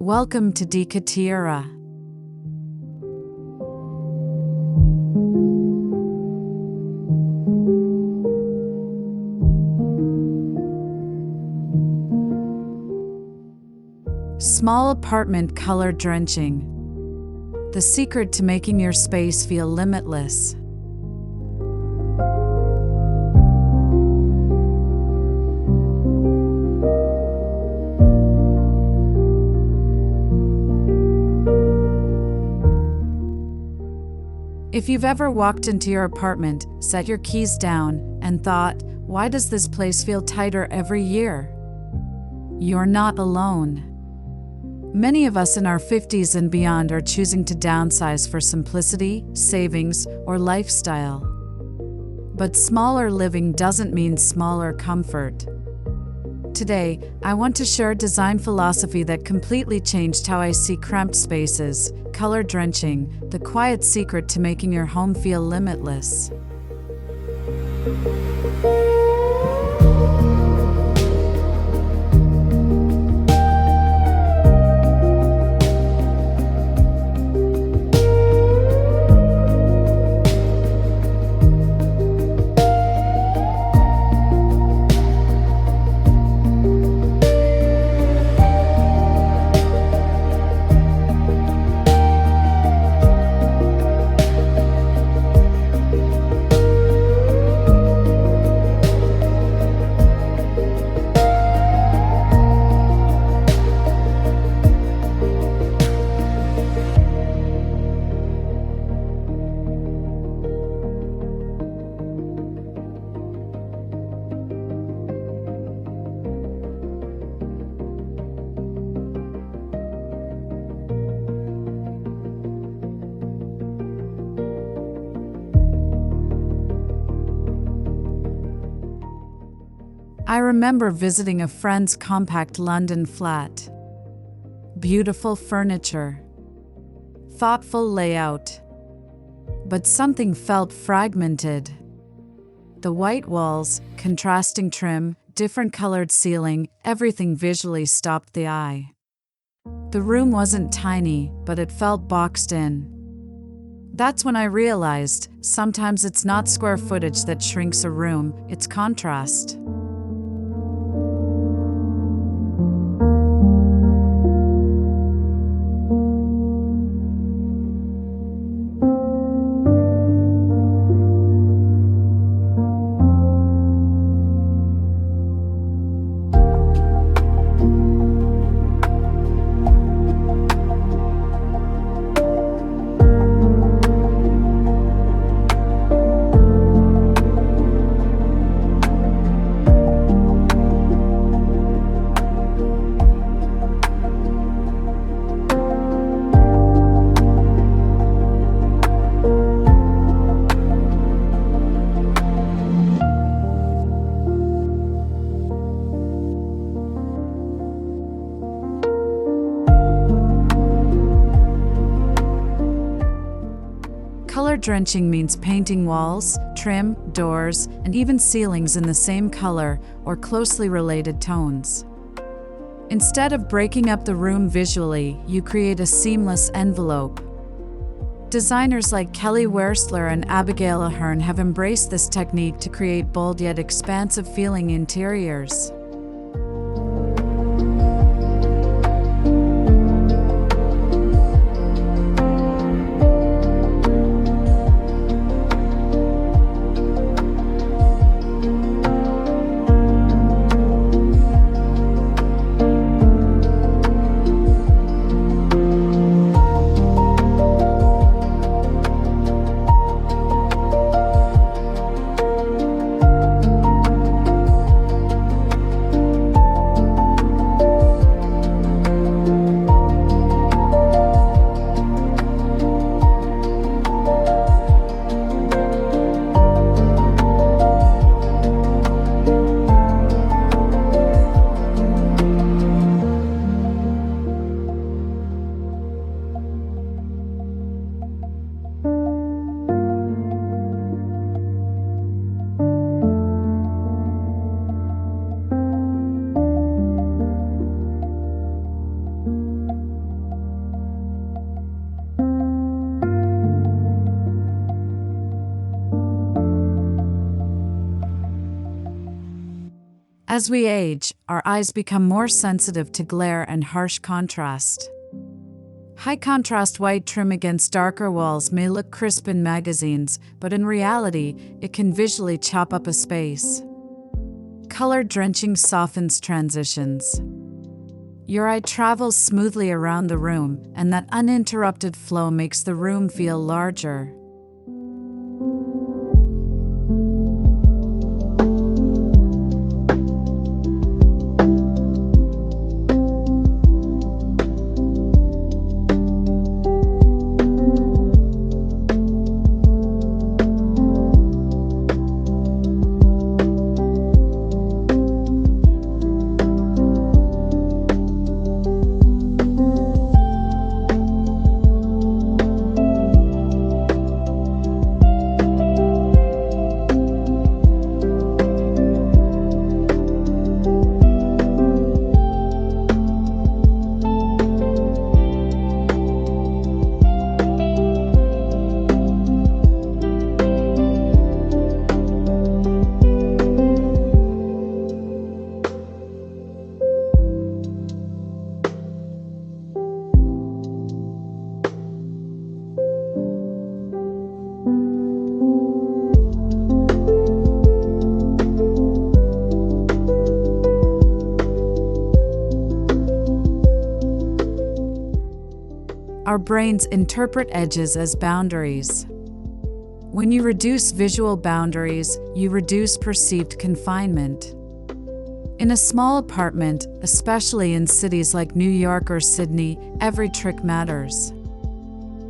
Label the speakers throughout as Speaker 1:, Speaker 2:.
Speaker 1: Welcome to Decor. Small apartment color drenching. The secret to making your space feel limitless. If you've ever walked into your apartment, set your keys down, and thought, why does this place feel tighter every year? You're not alone. Many of us in our 50s and beyond are choosing to downsize for simplicity, savings, or lifestyle. But smaller living doesn't mean smaller comfort. Today, I want to share a design philosophy that completely changed how I see cramped spaces: color drenching, the quiet secret to making your home feel limitless. I remember visiting a friend's compact London flat. Beautiful furniture, thoughtful layout, but something felt fragmented. The white walls, contrasting trim, different colored ceiling, everything visually stopped the eye. The room wasn't tiny, but it felt boxed in. That's when I realized, sometimes it's not square footage that shrinks a room, it's contrast. Color drenching means painting walls, trim, doors, and even ceilings in the same color or closely related tones. Instead of breaking up the room visually, you create a seamless envelope. Designers like Wearstler and Abigail Ahern have embraced this technique to create bold yet expansive feeling interiors. As we age, our eyes become more sensitive to glare and harsh contrast. High-contrast white trim against darker walls may look crisp in magazines, but in reality, it can visually chop up a space. Color drenching softens transitions. Your eye travels smoothly around the room, and that uninterrupted flow makes the room feel larger. Our brains interpret edges as boundaries. When you reduce visual boundaries, you reduce perceived confinement. In a small apartment, especially in cities like New York or Sydney, every trick matters.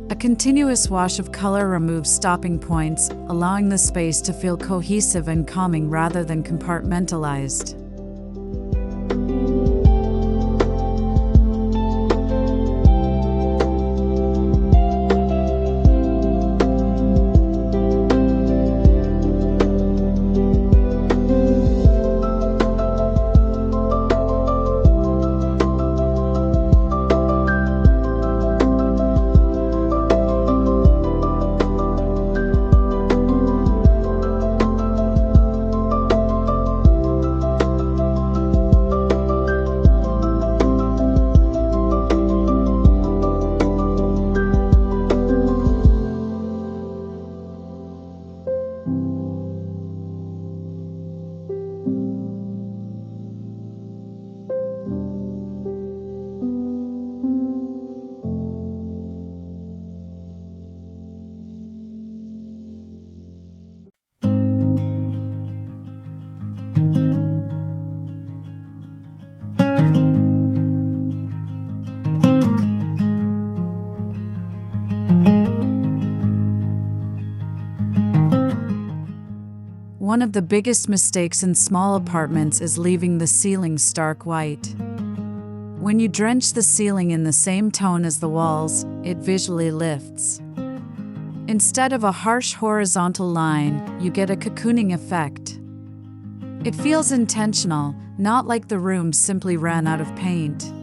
Speaker 1: A continuous wash of color removes stopping points, allowing the space to feel cohesive and calming rather than compartmentalized. One of the biggest mistakes in small apartments is leaving the ceiling stark white. When you drench the ceiling in the same tone as the walls, it visually lifts. Instead of a harsh horizontal line, you get a cocooning effect. It feels intentional, not like the room simply ran out of paint.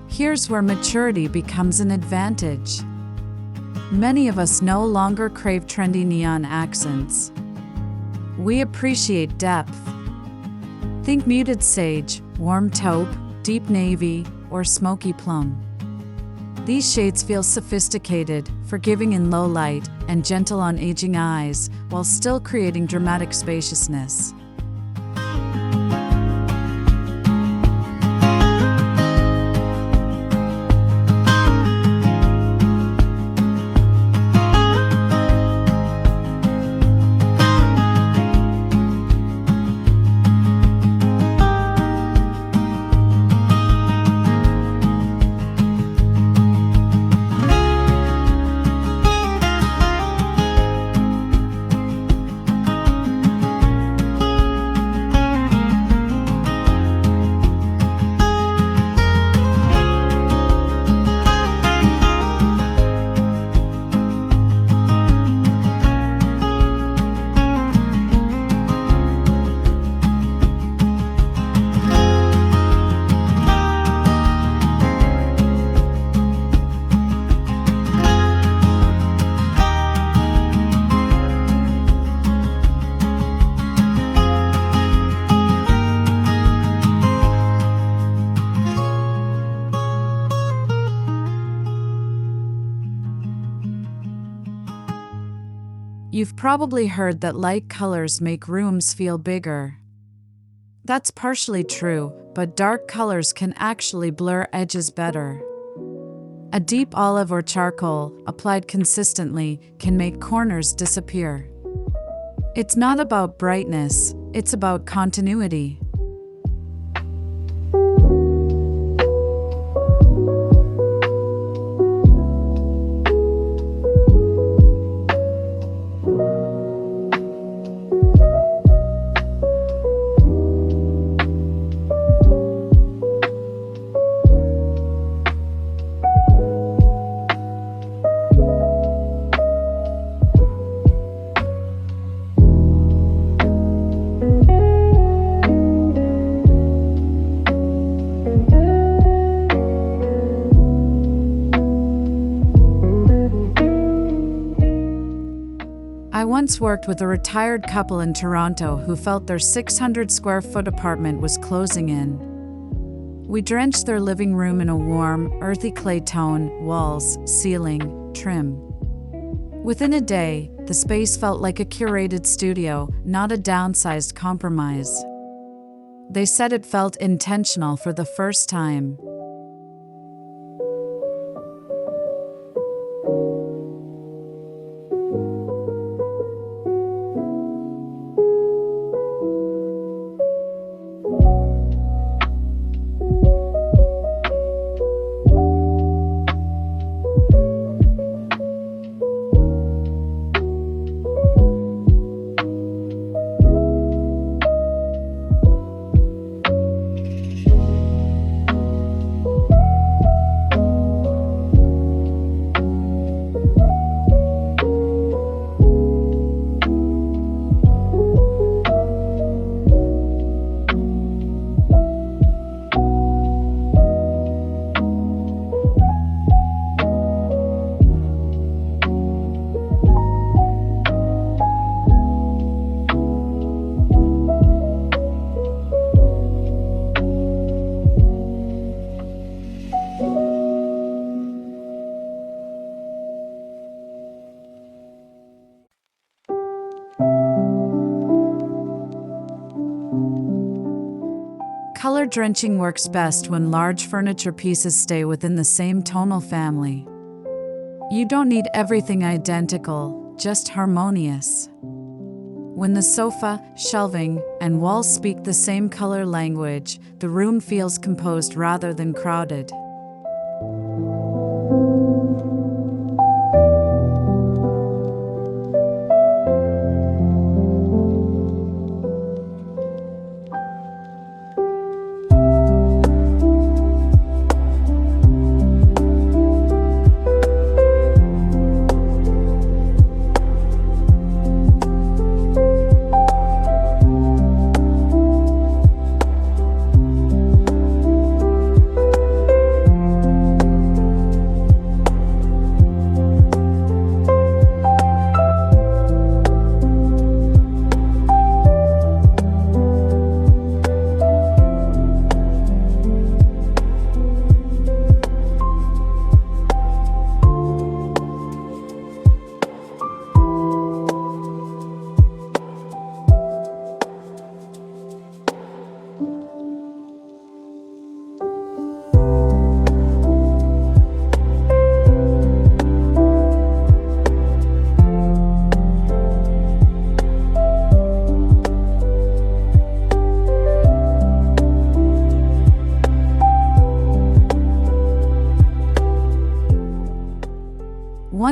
Speaker 1: Here's where maturity becomes an advantage. Many of us no longer crave trendy neon accents. We appreciate depth. Think muted sage, warm taupe, deep navy, or smoky plum. These shades feel sophisticated, forgiving in low light, and gentle on aging eyes, while still creating dramatic spaciousness. You've probably heard that light colors make rooms feel bigger. That's partially true, but dark colors can actually blur edges better. A deep olive or charcoal, applied consistently, can make corners disappear. It's not about brightness, it's about continuity. I once worked with a retired couple in Toronto who felt their 600 square foot apartment was closing in. We drenched their living room in a warm, earthy clay tone, walls, ceiling, trim. Within a day, the space felt like a curated studio, not a downsized compromise. They said it felt intentional for the first time. Color drenching works best when large furniture pieces stay within the same tonal family. You don't need everything identical, just harmonious. When the sofa, shelving, and walls speak the same color language, the room feels composed rather than crowded.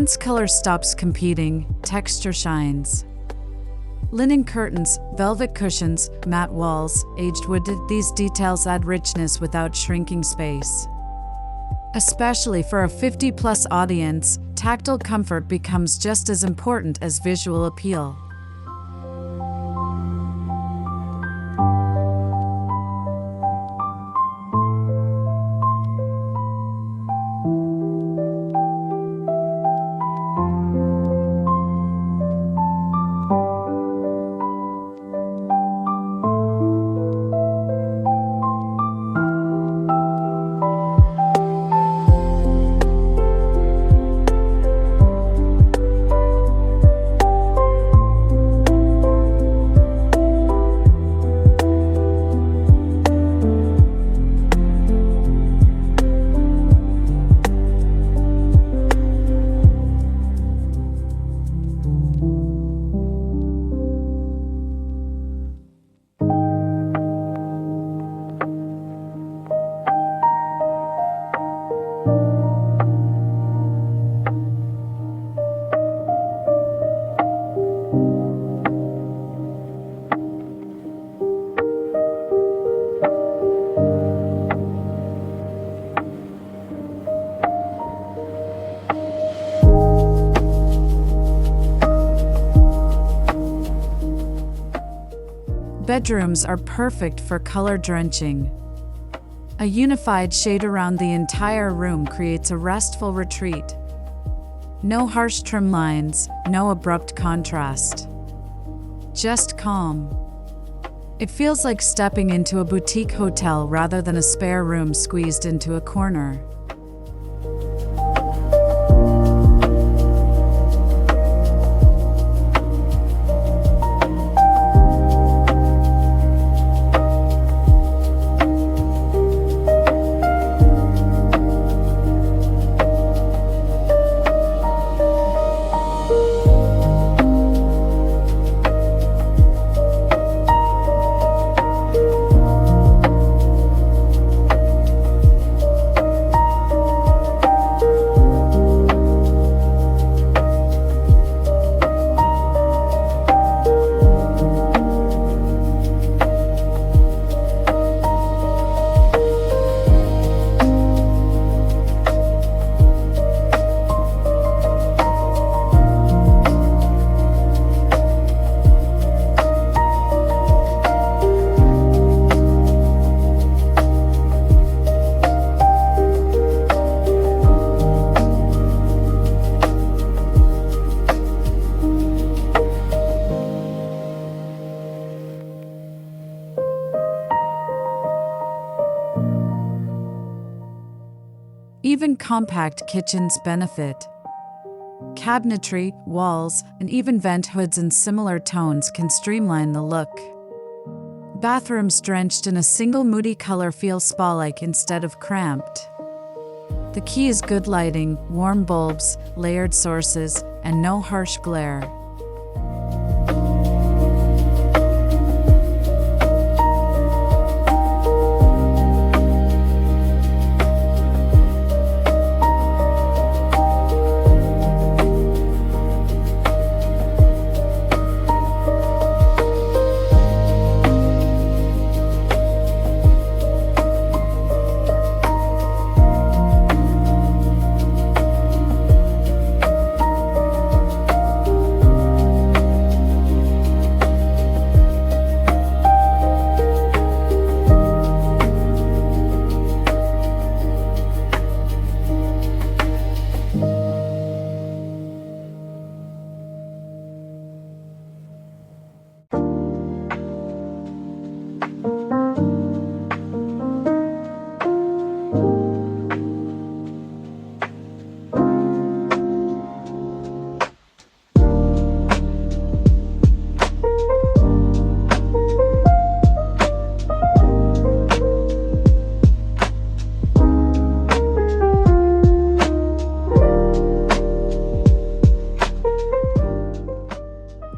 Speaker 1: Once color stops competing, texture shines. Linen curtains, velvet cushions, matte walls, aged wood, these details add richness without shrinking space. Especially for a 50-plus audience, tactile comfort becomes just as important as visual appeal. Bedrooms are perfect for color drenching. A unified shade around the entire room creates a restful retreat. No harsh trim lines, no abrupt contrast. Just calm. It feels like stepping into a boutique hotel rather than a spare room squeezed into a corner. Even compact kitchens benefit. Cabinetry, walls, and even vent hoods in similar tones can streamline the look. Bathrooms drenched in a single moody color feel spa-like instead of cramped. The key is good lighting, warm bulbs, layered sources, and no harsh glare.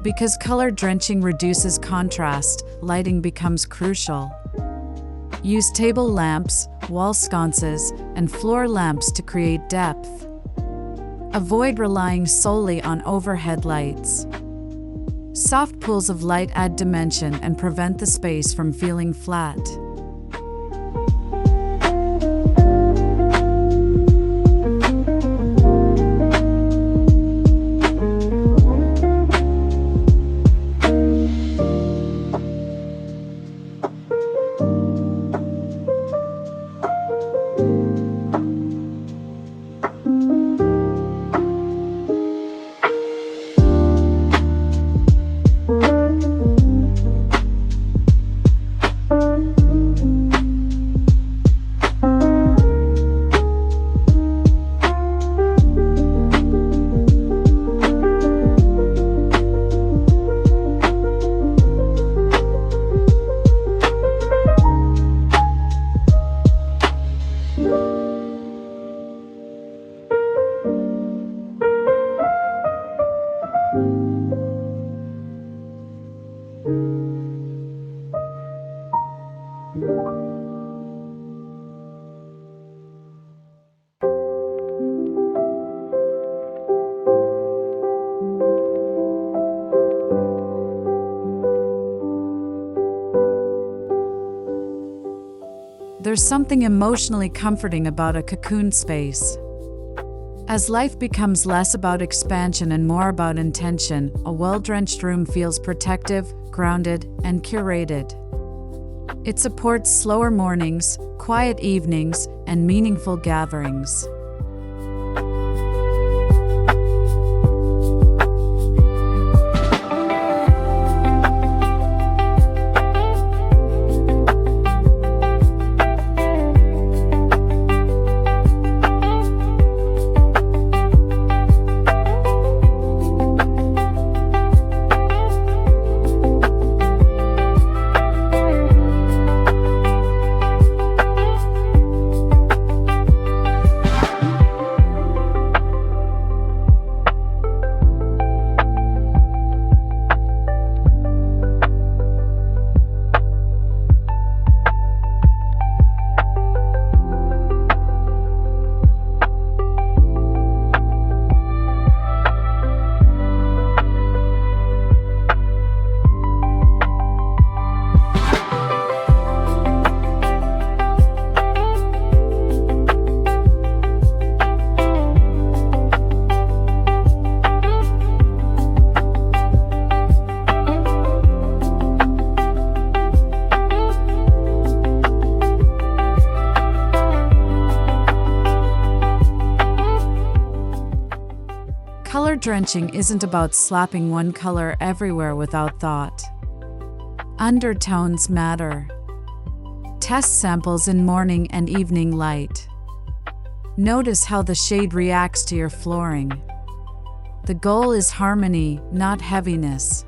Speaker 1: Because color drenching reduces contrast, lighting becomes crucial. Use table lamps, wall sconces, and floor lamps to create depth. Avoid relying solely on overhead lights. Soft pools of light add dimension and prevent the space from feeling flat. There's something emotionally comforting about a cocoon space. As life becomes less about expansion and more about intention, a well-drenched room feels protective, grounded, and curated. It supports slower mornings, quiet evenings, and meaningful gatherings. Color drenching isn't about slapping one color everywhere without thought. Undertones matter. Test samples in morning and evening light. Notice how the shade reacts to your flooring. The goal is harmony, not heaviness.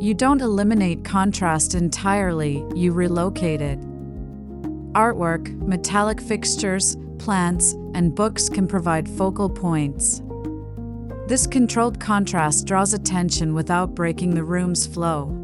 Speaker 1: You don't eliminate contrast entirely, you relocate it. Artwork, metallic fixtures, plants, and books can provide focal points. This controlled contrast draws attention without breaking the room's flow.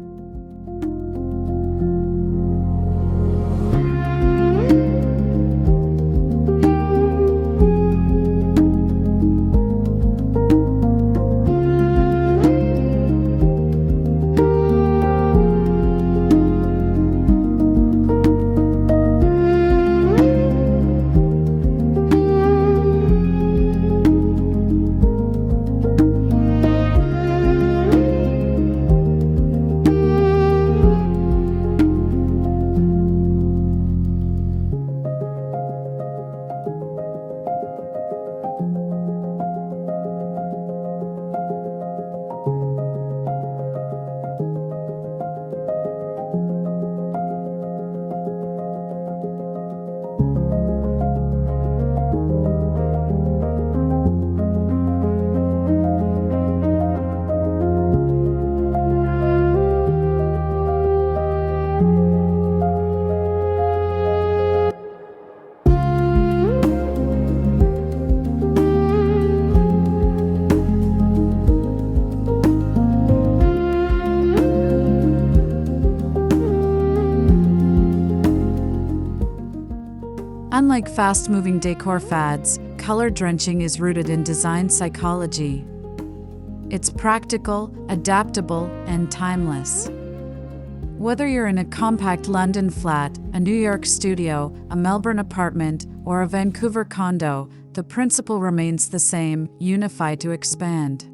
Speaker 1: Unlike fast-moving decor fads, color drenching is rooted in design psychology. It's practical, adaptable, and timeless. Whether you're in a compact London flat, a New York studio, a Melbourne apartment, or a Vancouver condo, the principle remains the same: unify to expand.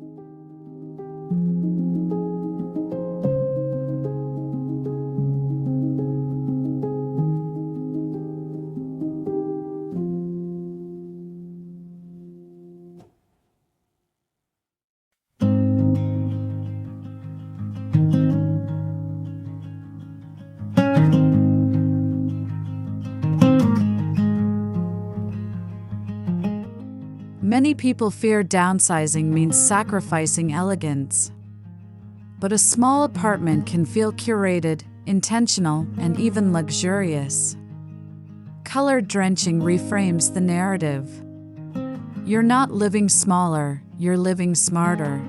Speaker 1: Many people fear downsizing means sacrificing elegance. But a small apartment can feel curated, intentional, and even luxurious. Color drenching reframes the narrative. You're not living smaller, you're living smarter.